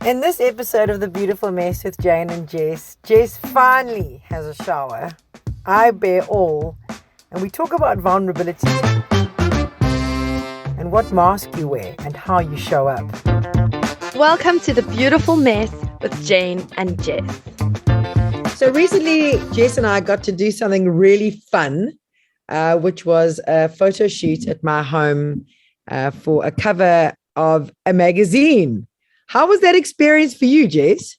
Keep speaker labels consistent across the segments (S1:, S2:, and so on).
S1: In this episode of The Beautiful Mess with Jane and Jess, Jess finally has a shower. I bear all, and we talk about vulnerability and what mask you wear and how you show up.
S2: Welcome to The Beautiful Mess with Jane and Jess.
S1: So recently, Jess and I got to do something really fun, which was a photo shoot at my home for a cover of a magazine. How was that experience for you, Jess?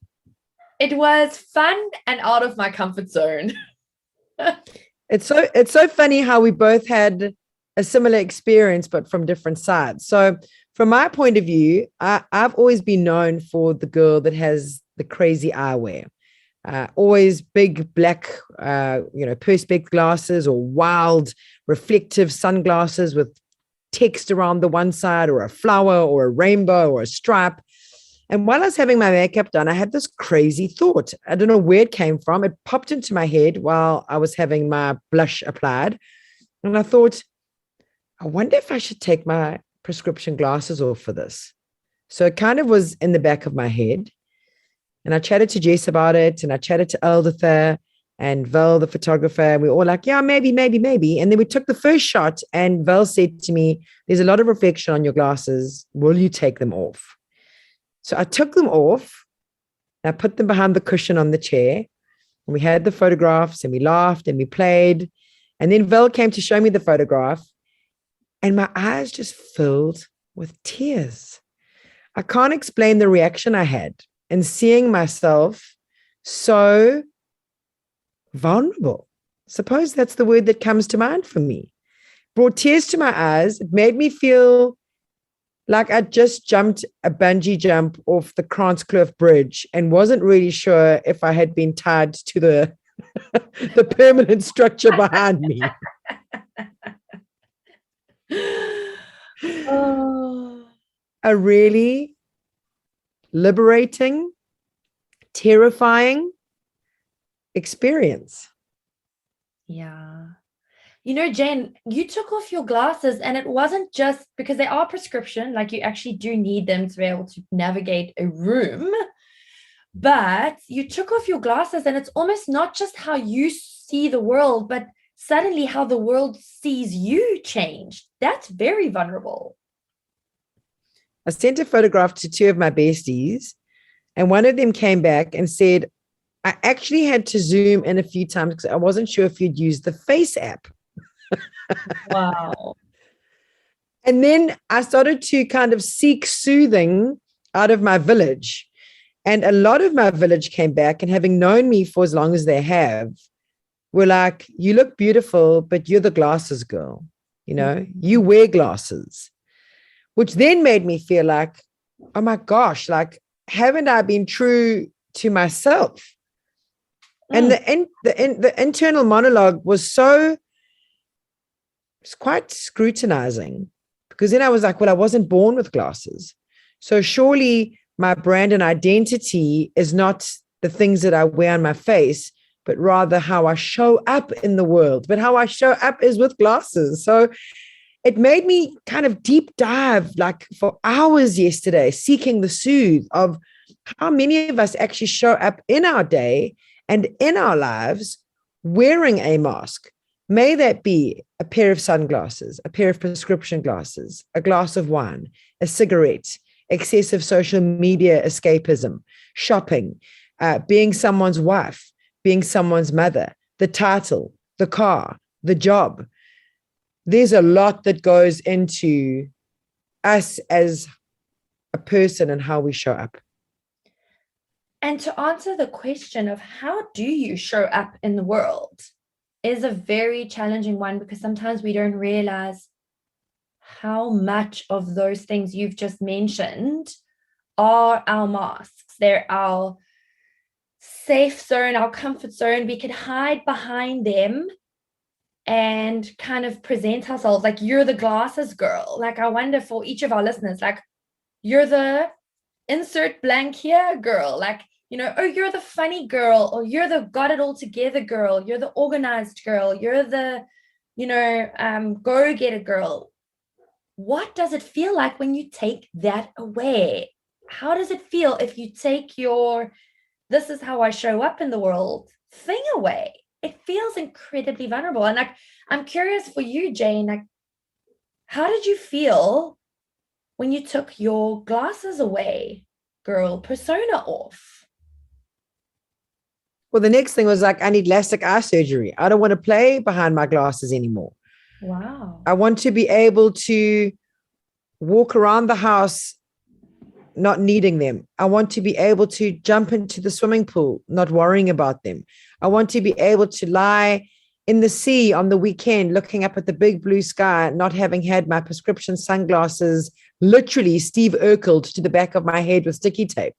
S3: It was fun and out of my comfort zone.
S1: It's so funny how we both had a similar experience, but from different sides. So from my point of view, I've always been known for the girl that has the crazy eyewear. Always big black, perspex glasses or wild reflective sunglasses with text around the one side or a flower or a rainbow or a stripe. And while I was having my makeup done, I had this crazy thought. I don't know where it came from. It popped into my head while I was having my blush applied. And I thought, I wonder if I should take my prescription glasses off for this. So it kind of was in the back of my head. And I chatted to Jess about it. And I chatted to Elditha and Val, the photographer. And we were all like, yeah, maybe. And then we took the first shot. And Val said to me, there's a lot of reflection on your glasses. Will you take them off? So I took them off, and I put them behind the cushion on the chair, and we had the photographs, and we laughed, and we played. And then Val came to show me the photograph, and my eyes just filled with tears. I can't explain the reaction I had in seeing myself so vulnerable. Suppose that's the word that comes to mind for me. Brought tears to my eyes. It made me feel like I just jumped a bungee jump off the Kranzkloof Bridge and wasn't really sure if I had been tied to the the permanent structure behind me.
S3: Oh.
S1: A really liberating, terrifying experience.
S3: Yeah. You know, Jane, you took off your glasses and it wasn't just because they are prescription, like you actually do need them to be able to navigate a room, but you took off your glasses and it's almost not just how you see the world, but suddenly how the world sees you changed. That's very vulnerable.
S1: I sent a photograph to two of my besties, and one of them came back and said, I actually had to zoom in a few times because I wasn't sure if you'd use the Face app.
S3: Wow.
S1: And then I started to kind of seek soothing out of my village. And a lot of my village came back, and having known me for as long as they have, were like, you look beautiful, but you're the glasses girl. You know, you wear glasses, which then made me feel like, oh my gosh, like, haven't I been true to myself? And the internal monologue was it's quite scrutinizing, because then I was like, well, I wasn't born with glasses. So surely my brand and identity is not the things that I wear on my face, but rather how I show up in the world. But how I show up is with glasses. So it made me kind of deep dive, like for hours yesterday, seeking the soothe of how many of us actually show up in our day and in our lives wearing a mask. May that be a pair of sunglasses, a pair of prescription glasses, a glass of wine, a cigarette, excessive social media escapism, shopping, being someone's wife, being someone's mother, the title, the car, the job. There's a lot that goes into us as a person and how we show up.
S3: And to answer the question of how do you show up in the world is a very challenging one, because sometimes we don't realize how much of those things you've just mentioned are our masks. They're our safe zone, our comfort zone. We could hide behind them and kind of present ourselves like you're the glasses girl. Like, I wonder for each of our listeners, like, you're the insert blank here girl. Like, you know, oh, you're the funny girl, or you're the got it all together girl, you're the organized girl, you're the, go-getter girl. What does it feel like when you take that away? how does it feel if you take your "this is how I show up in the world" thing away? It feels incredibly vulnerable. And like, I'm curious for you, Jane, like, how did you feel when you took your glasses away, girl persona off?
S1: Well, the next thing was like, I need LASIK eye surgery. I don't want to play behind my glasses anymore.
S3: Wow.
S1: I want to be able to walk around the house not needing them. I want to be able to jump into the swimming pool, not worrying about them. I want to be able to lie in the sea on the weekend, looking up at the big blue sky, not having had my prescription sunglasses literally Steve Urkeled to the back of my head with sticky tape.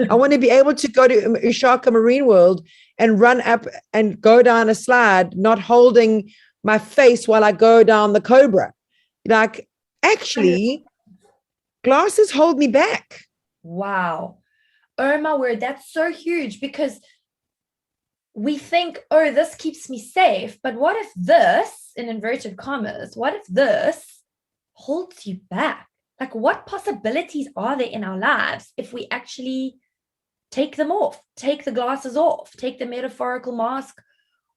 S1: I want to be able to go to Ushaka Marine World and run up and go down a slide, not holding my face while I go down the Cobra. Like, actually, glasses hold me back.
S3: Wow. Oh my word, that's so huge, because we think, oh, this keeps me safe. But what if this, in inverted commas, what if this holds you back? Like, what possibilities are there in our lives if we actually take them off, take the glasses off, take the metaphorical mask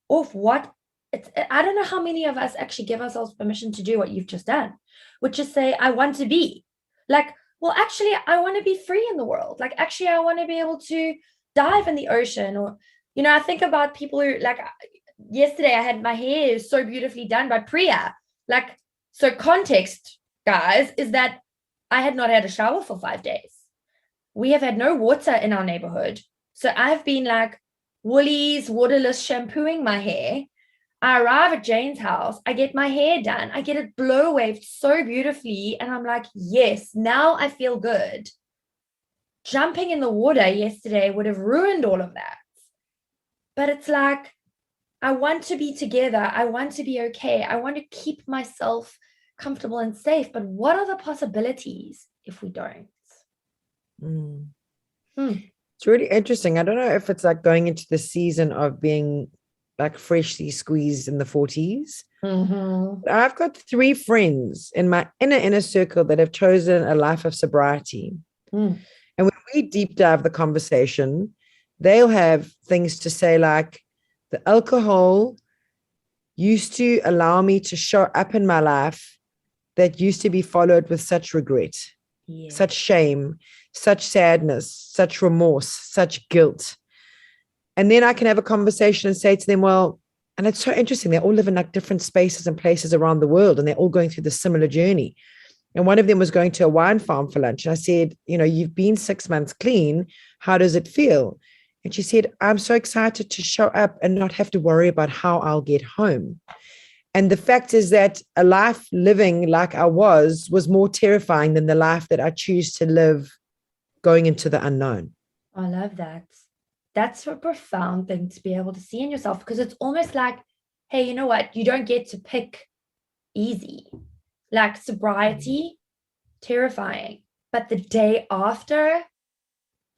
S3: off? I don't know how many of us actually give ourselves permission to do what you've just done, which is say, I want to be like, well, actually, I want to be free in the world. Like, actually, I want to be able to dive in the ocean. Or, I think about people who, like, yesterday I had my hair so beautifully done by Priya. Like, so context, guys, is that I had not had a shower for 5 days. We have had no water in our neighborhood. So I've been like Woolies, waterless shampooing my hair. I arrive at Jane's house. I get my hair done. I get it blow waved so beautifully. And I'm like, yes, now I feel good. Jumping in the water yesterday would have ruined all of that. But it's like, I want to be together. I want to be okay. I want to keep myself comfortable and safe. But what are the possibilities if we don't?
S1: Mm. It's really interesting. I don't know if it's like going into the season of being like freshly squeezed in the 40s.
S3: Mm-hmm.
S1: I've got 3 friends in my inner circle that have chosen a life of sobriety. And when we deep dive the conversation, they'll have things to say like, the alcohol used to allow me to show up in my life that used to be followed with such regret, such shame, such sadness, such remorse, such guilt. And then I can have a conversation and say to them, well, and it's so interesting, they all live in like different spaces and places around the world, and they're all going through this similar journey. And one of them was going to a wine farm for lunch. And I said, you've been 6 months clean. How does it feel? And she said, I'm so excited to show up and not have to worry about how I'll get home. And the fact is that a life living like I was more terrifying than the life that I choose to live going into the unknown.
S3: I love that. That's a profound thing to be able to see in yourself, because it's almost like, hey, you know what? You don't get to pick easy. Like sobriety, terrifying. But the day after,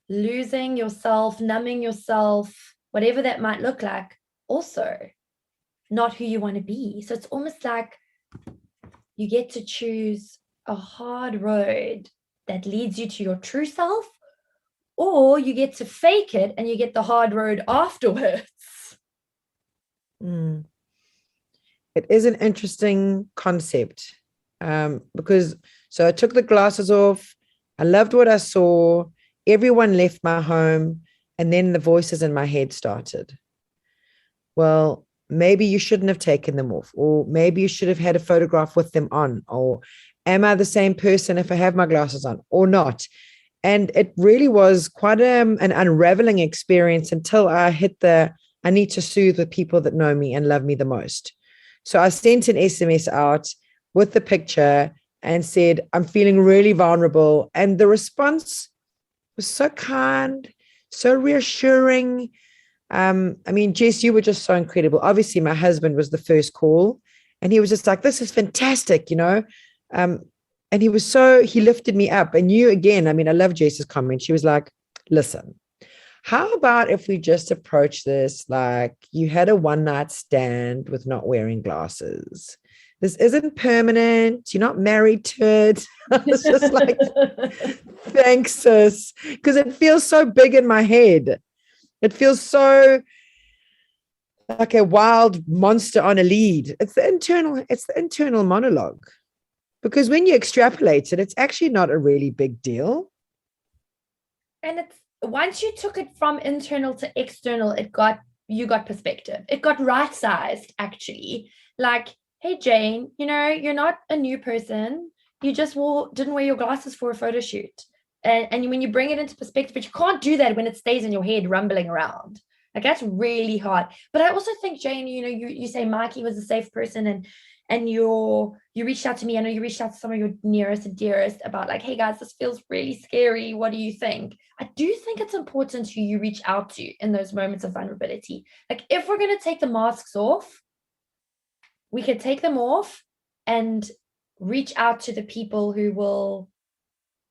S3: losing yourself, numbing yourself, whatever that might look like, also not who you want to be. So it's almost like you get to choose a hard road that leads you to your true self, or you get to fake it and you get the hard road afterwards.
S1: It is an interesting concept, because so I took the glasses off. I loved what I saw. Everyone left my home, and then the voices in my head started. Well, maybe you shouldn't have taken them off, or maybe you should have had a photograph with them on, or am I the same person if I have my glasses on or not? And it really was quite an unraveling experience until I hit I need to soothe the people that know me and love me the most. So I sent an SMS out with the picture and said, I'm feeling really vulnerable. And the response was so kind, so reassuring. Jess, you were just so incredible. Obviously, my husband was the first call, and he was just like, this is fantastic, and he lifted me up. And you, again, I love Jess's comment. She was like, listen, how about if we just approach this like you had a one-night stand with not wearing glasses? this isn't permanent. You're not married to it. I was just like, thanks, sis. Because it feels so big in my head. It feels so like a wild monster on a lead. It's the internal monologue. Because when you extrapolate it, it's actually not a really big deal.
S3: And it's once you took it from internal to external, you got perspective. It got right sized, actually. Like, hey, Jane, you're not a new person. You just didn't wear your glasses for a photo shoot. And when you bring it into perspective, but you can't do that when it stays in your head rumbling around. Like, that's really hard. But I also think, Jane, you say Mikey was a safe person, and you reached out to me. I know you reached out to some of your nearest and dearest about like, hey guys, this feels really scary. What do you think? I do think it's important who you reach out to in those moments of vulnerability. Like, if we're going to take the masks off, we could take them off and reach out to the people who will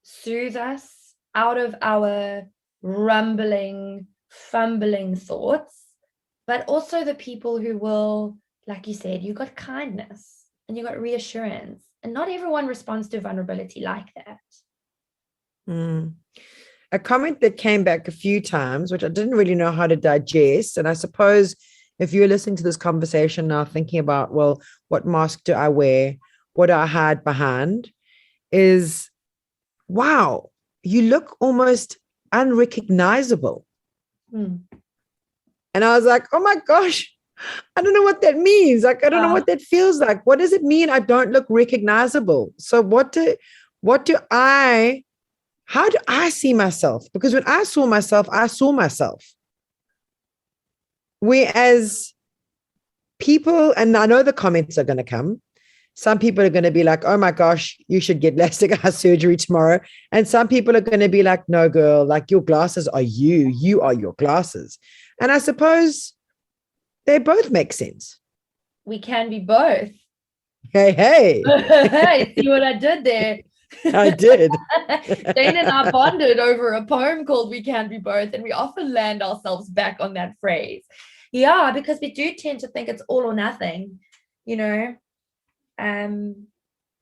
S3: soothe us out of our rumbling, fumbling thoughts, but also the people who will, like you said, you got kindness and you got reassurance. And not everyone responds to vulnerability like that.
S1: A comment that came back a few times, which I didn't really know how to digest. And I suppose if you're listening to this conversation now, thinking about, well, what mask do I wear? What do I hide behind? Is, wow, you look almost unrecognizable. And I was like, oh my gosh, I don't know what that means. Like, I don't know what that feels like. What does it mean I don't look recognizable? So how do I see myself? Because when I saw myself, I saw myself. Whereas people, and I know the comments are going to come, some people are going to be like, oh my gosh, you should get plastic eye surgery tomorrow. And some people are going to be like, no, girl, like your glasses are you. You are your glasses. And I suppose they both make sense.
S3: We can be both.
S1: Hey.
S3: Hey, see what I did there?
S1: I did.
S3: Jane and I bonded over a poem called We Can Be Both, and we often land ourselves back on that phrase. Yeah, because we do tend to think it's all or nothing, and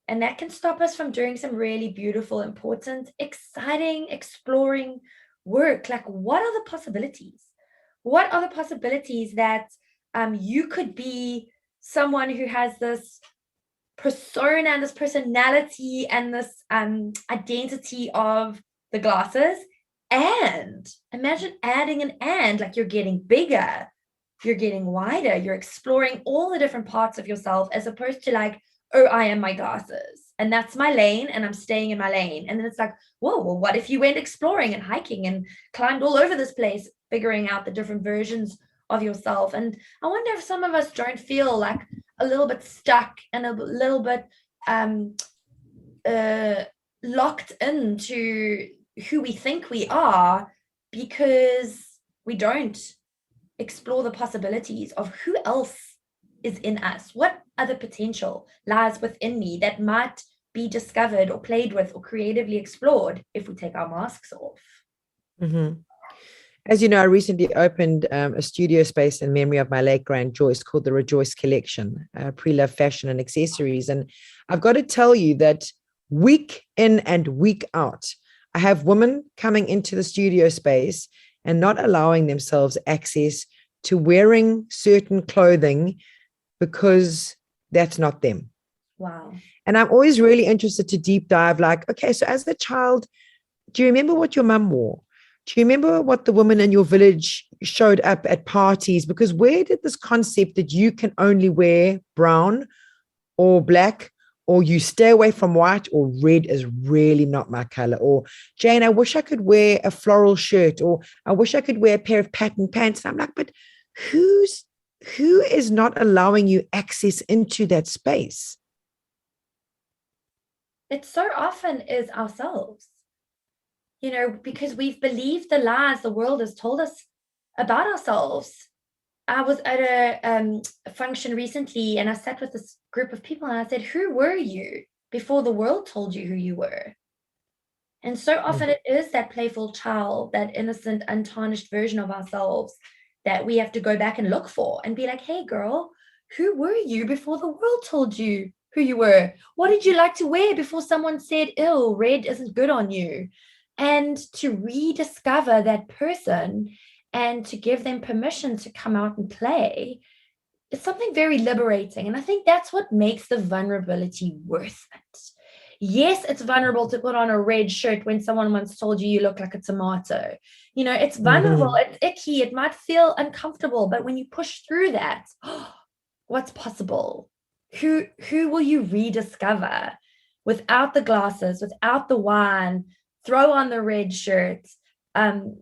S3: that can stop us from doing some really beautiful, important, exciting, exploring work. Like, what are the possibilities? What are the possibilities that you could be someone who has this persona and this personality and this identity of the glasses, and imagine adding like you're getting bigger, you're getting wider, you're exploring all the different parts of yourself, as opposed to like, oh, I am my glasses and that's my lane and I'm staying in my lane. And then it's like, whoa, well, what if you went exploring and hiking and climbed all over this place, figuring out the different versions of yourself? And I wonder if some of us don't feel like a little bit stuck and a little bit locked into who we think we are, because we don't explore the possibilities of who else is in us. What other potential lies within me that might be discovered or played with or creatively explored if we take our masks off?
S1: As you know, I recently opened a studio space in memory of my late grand Joyce called the Rejoice Collection, pre-love fashion and accessories. And I've got to tell you that week in and week out, I have women coming into the studio space and not allowing themselves access to wearing certain clothing because that's not them.
S3: Wow.
S1: And I'm always really interested to deep dive, like, okay, so as a child, do you remember what your mum wore? Do you remember what the women in your village showed up at parties? Because where did this concept that you can only wear brown or black, or you stay away from white, or red is really not my color, or Jane, I wish I could wear a floral shirt, or I wish I could wear a pair of pattern pants. And I'm like, but who is not allowing you access into that space?
S3: It so often is ourselves, because we've believed the lies the world has told us about ourselves. I was at a function recently and I sat with this group of people and I said, who were you before the world told you who you were? And so often it is that playful child, that innocent, untarnished version of ourselves that we have to go back and look for and be like, hey, girl, who were you before the world told you who you were? What did you like to wear before someone said, ew, red isn't good on you? And to rediscover that person and to give them permission to come out and play, it's something very liberating. And I think that's what makes the vulnerability worth it. Yes, it's vulnerable to put on a red shirt when someone once told you you look like a tomato. You know, it's vulnerable, it's icky, it might feel uncomfortable, but when you push through that, what's possible? Who will you rediscover without the glasses, without the wine? Throw on the red shirt, and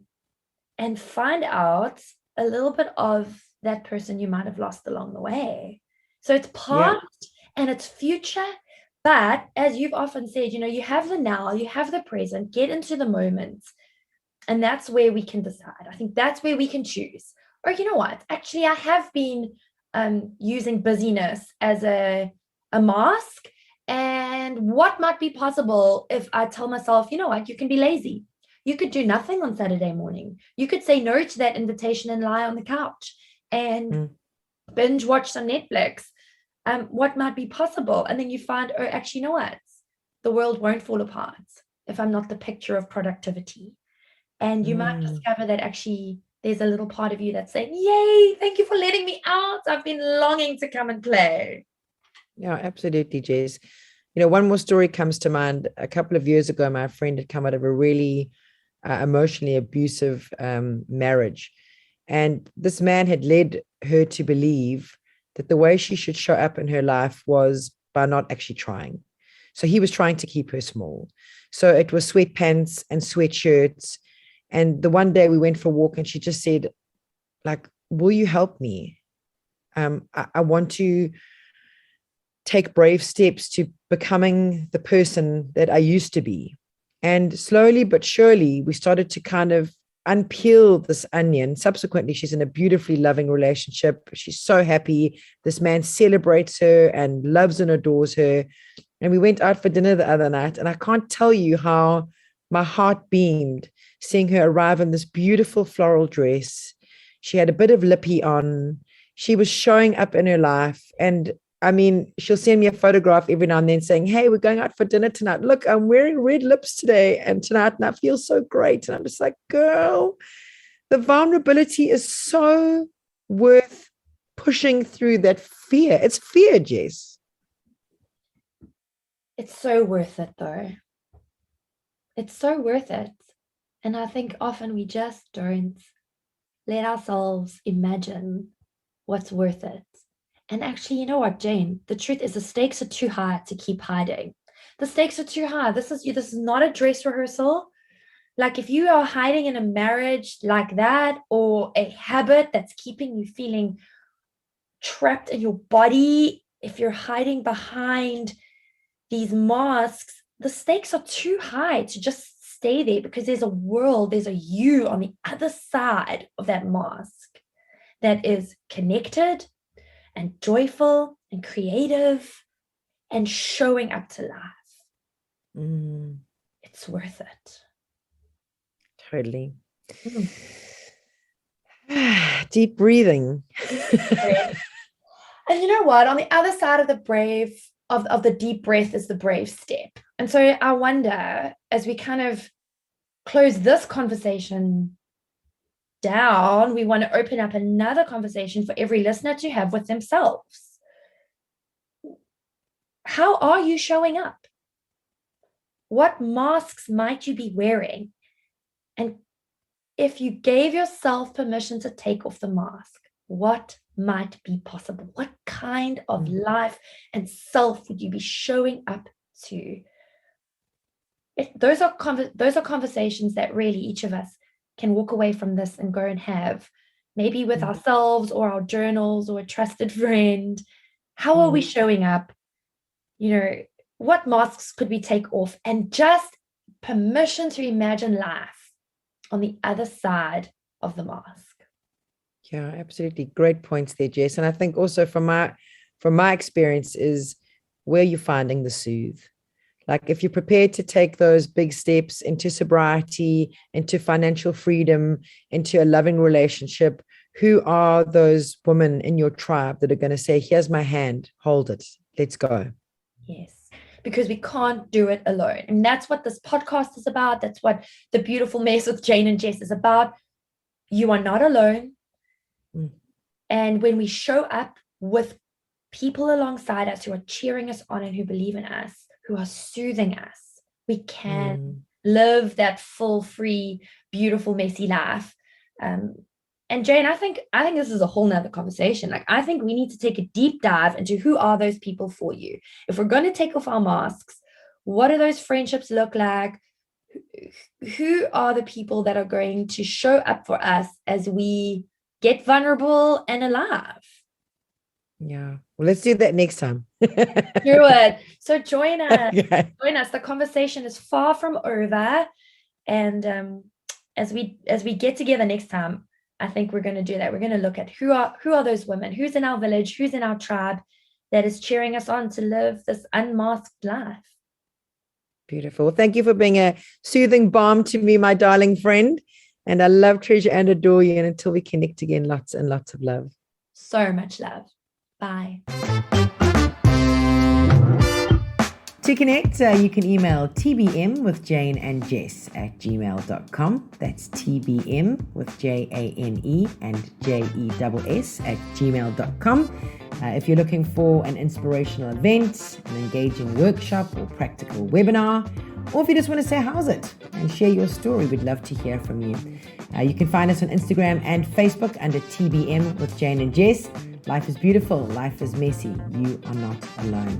S3: find out a little bit of that person you might have lost along the way. So it's past and it's future. But as you've often said, you know, you have the now, you have the present, get into the moment. And that's where we can decide. I think that's where we can choose. Or you know what? Actually, I have been using busyness as a mask. And what might be possible if I tell myself, you know what, you can be lazy. You could do nothing on Saturday morning. You could say no to that invitation and lie on the couch and binge watch some Netflix. What might be possible? And then you find, oh, actually, you know what? The world won't fall apart if I'm not the picture of productivity. And you might discover that actually there's a little part of you that's saying, yay, thank you for letting me out. I've been longing to come and play.
S1: Yeah, absolutely, Jess. You know, one more story comes to mind. A couple of years ago, my friend had come out of a really emotionally abusive marriage. And this man had led her to believe that the way she should show up in her life was by not actually trying. So he was trying to keep her small. So it was sweatpants and sweatshirts. And the one day we went for a walk and she just said, like, will you help me? I want to take brave steps to becoming the person that I used to be. And slowly but surely, we started to kind of unpeel this onion. Subsequently, she's in a beautifully loving relationship. She's so happy. This man celebrates her and loves and adores her. And we went out for dinner the other night, and I can't tell you how my heart beamed seeing her arrive in this beautiful floral dress. She had a bit of lippy on. She was showing up in her life. And I mean, she'll send me a photograph every now and then saying, hey, we're going out for dinner tonight. Look, I'm wearing red lips today and tonight, and I feel so great. And I'm just like, girl, the vulnerability is so worth pushing through that fear. It's fear, Jess.
S3: It's so worth it, though. It's so worth it. And I think often we just don't let ourselves imagine what's worth it. And actually, you know what, Jane? The truth is the stakes are too high to keep hiding. The stakes are too high. This is not a dress rehearsal. Like if you are hiding in a marriage like that, or a habit that's keeping you feeling trapped in your body, if you're hiding behind these masks, the stakes are too high to just stay there, because there's a world, there's a you on the other side of that mask that is connected and joyful and creative and showing up to life. It's worth it.
S1: Totally. Deep breathing.
S3: And you know what? On the other side of the brave, of the deep breath is the brave step. And so I wonder, as we kind of close this conversation down, we want to open up another conversation for every listener to have with themselves. How are you showing up? What masks might you be wearing? And if you gave yourself permission to take off the mask, what might be possible? What kind of life and self would you be showing up to? Those are conversations that really each of us can walk away from this and go and have, maybe with ourselves or our journals or a trusted friend. How are we showing up? You know, what masks could we take off? And just permission to imagine life on the other side of the mask.
S1: Yeah, absolutely. Great points there, Jess. And I think also from my experience is where you're finding the soothe. Like if you're prepared to take those big steps into sobriety, into financial freedom, into a loving relationship, who are those women in your tribe that are going to say, here's my hand, hold it, let's go?
S3: Yes, because we can't do it alone. And that's what this podcast is about. That's what the Beautiful Mess with Jane and Jess is about. You are not alone. And when we show up with people alongside us who are cheering us on and who believe in us, who are soothing us, we can live that full, free, beautiful, messy life. And Jane, I think this is a whole nother conversation. Like, I think we need to take a deep dive into who are those people for you. If we're going to take off our masks, what do those friendships look like? Who are the people that are going to show up for us as we get vulnerable and alive?
S1: Yeah. Well, let's do that next time.
S3: Do it. So join us.
S1: Okay.
S3: Join us. The conversation is far from over. And as we get together next time, I think we're going to do that. We're going to look at who are those women, who's in our village, who's in our tribe that is cheering us on to live this unmasked life.
S1: Beautiful. Thank you for being a soothing balm to me, my darling friend. And I love, treasure, and adore you. And until we connect again, lots and lots of love.
S3: So much love. Bye.
S1: To connect, you can email tbm with Jane and Jess at gmail.com. That's tbm with JANE and JESS at gmail.com. If you're looking for an inspirational event, an engaging workshop or practical webinar, or if you just want to say how's it and share your story, we'd love to hear from you. You can find us on Instagram and Facebook under TBM with Jane and Jess. Life is beautiful. Life is messy. You are not alone.